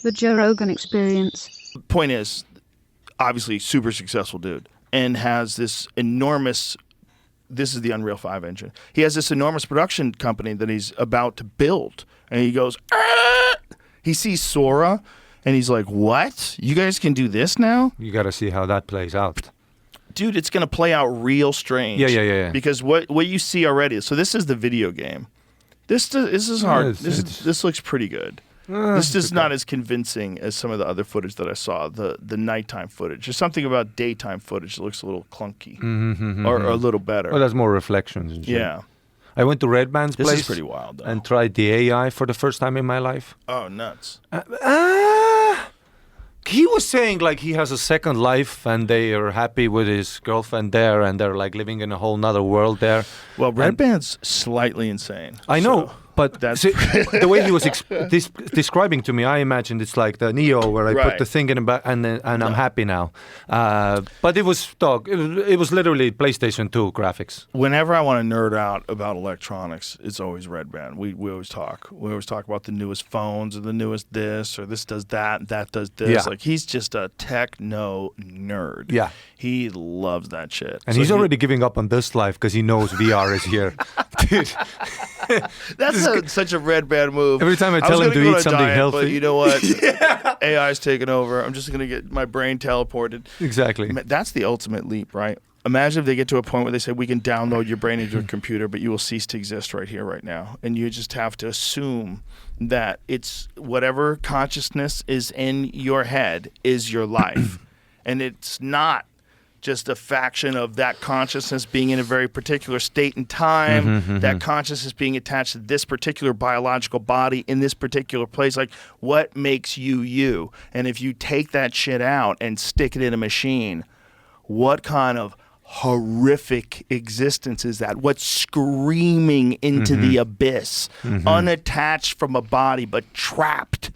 The Joe Rogan Experience. Point is, obviously, super successful dude, and has this enormous. This is the Unreal 5 engine. He has this enormous production company that he's about to build, and he goes. Argh! He sees Sora, and he's like, "What? You guys can do this now?" You got to see how that plays out. Dude, it's going to play out real strange. Yeah. Because what you see already. So this is the video game. This is hard. This looks pretty good. This is not as convincing as some of the other footage that I saw. The nighttime footage. There's something about daytime footage that looks a little clunky, or a little better. Well, there's more reflections. And shit. Yeah. I went to Red Band's place. This is pretty wild, though. And tried the AI for the first time in my life. Oh, nuts. He was saying like he has a second life and they are happy with his girlfriend there and they're like living in a whole nother world there. Well, Red Band's slightly insane. I know. But that's the way he was describing to me, I imagined it's like the Neo where I put the thing in the back and I'm happy now. But it was it was literally PlayStation 2 graphics. Whenever I want to nerd out about electronics, it's always Red Band. We always talk. We always talk about the newest phones or the newest this or this does that and that does this. Yeah. Like he's just a techno nerd. Yeah. He loves that shit. And he's already giving up on this life because he knows VR is here. Dude. That's such a Red Band move. Every time I tell him to eat something diet, healthy. But you know what? AI's taking over. I'm just going to get my brain teleported. Exactly. That's the ultimate leap, right? Imagine if they get to a point where they say, we can download your brain into a computer, but you will cease to exist right here, right now. And you just have to assume that it's whatever consciousness is in your head is your life. And it's not just a faction of that consciousness being in a very particular state and time, that consciousness being attached to this particular biological body in this particular place. Like, what makes you you? And if you take that shit out and stick it in a machine, what kind of horrific existence is that? What's screaming into the abyss, unattached from a body, but trapped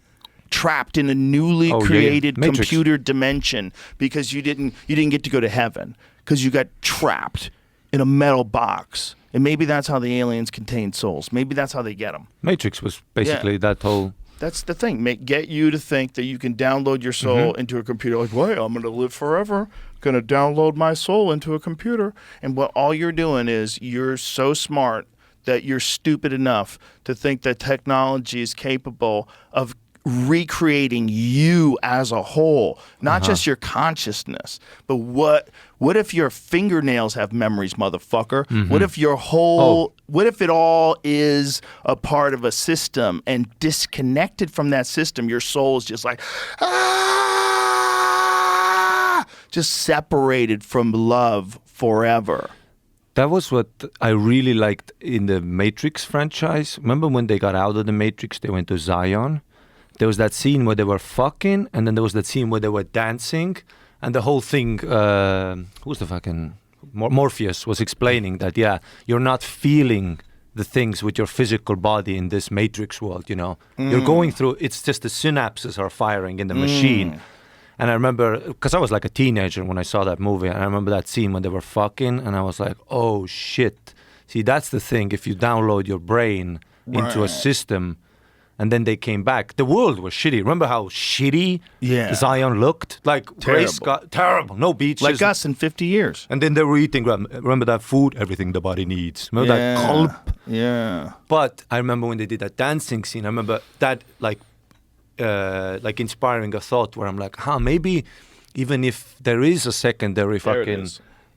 in a newly created computer dimension because you didn't get to go to heaven because you got trapped in a metal box. And maybe that's how the aliens contain souls. Maybe that's how they get them. Matrix was basically that whole... That's the thing. Get you to think that you can download your soul into a computer. Like, wait, I'm going to live forever. Going to download my soul into a computer. And what all you're doing is you're so smart that you're stupid enough to think that technology is capable of recreating you as a whole, not just your consciousness, but what if your fingernails have memories, motherfucker? What if your whole, what if it all is a part of a system and disconnected from that system, your soul is just like, just separated from love forever. That was what I really liked in the Matrix franchise. Remember when they got out of the Matrix, they went to Zion? There was that scene where they were fucking, and then there was that scene where they were dancing, and the whole thing, who's the fucking, Morpheus was explaining that, you're not feeling the things with your physical body in this Matrix world, you know. You're going through, it's just the synapses are firing in the machine. And I remember, because I was like a teenager when I saw that movie, and I remember that scene when they were fucking, and I was like, oh shit. See, that's the thing, if you download your brain into a system, and then they came back. The world was shitty. Remember how shitty Zion looked? Like terrible. No beaches. Like us in 50 years. And then they were eating, remember that food? Everything the body needs. Remember that gulp? Yeah. But I remember when they did that dancing scene, I remember that like inspiring a thought where I'm like, maybe even if there is a secondary fucking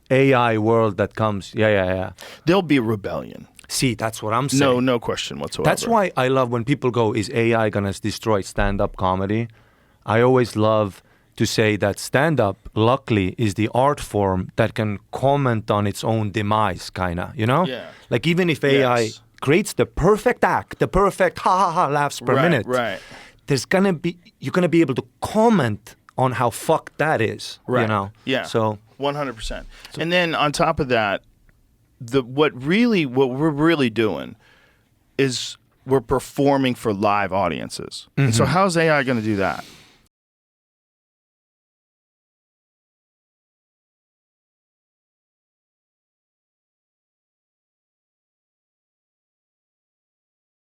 AI world that comes, there'll be rebellion. See, that's what I'm saying. No question whatsoever. That's why I love when people go, is AI going to destroy stand-up comedy? I always love to say that stand-up, luckily, is the art form that can comment on its own demise, kind of, you know? Yeah. Like, even if AI creates the perfect act, the perfect ha-ha-ha laughs per minute, you're going to be able to comment on how fucked that is, you know? Yeah, so 100%. And then on top of that, what we're really doing is we're performing for live audiences. And so how's AI going to do that?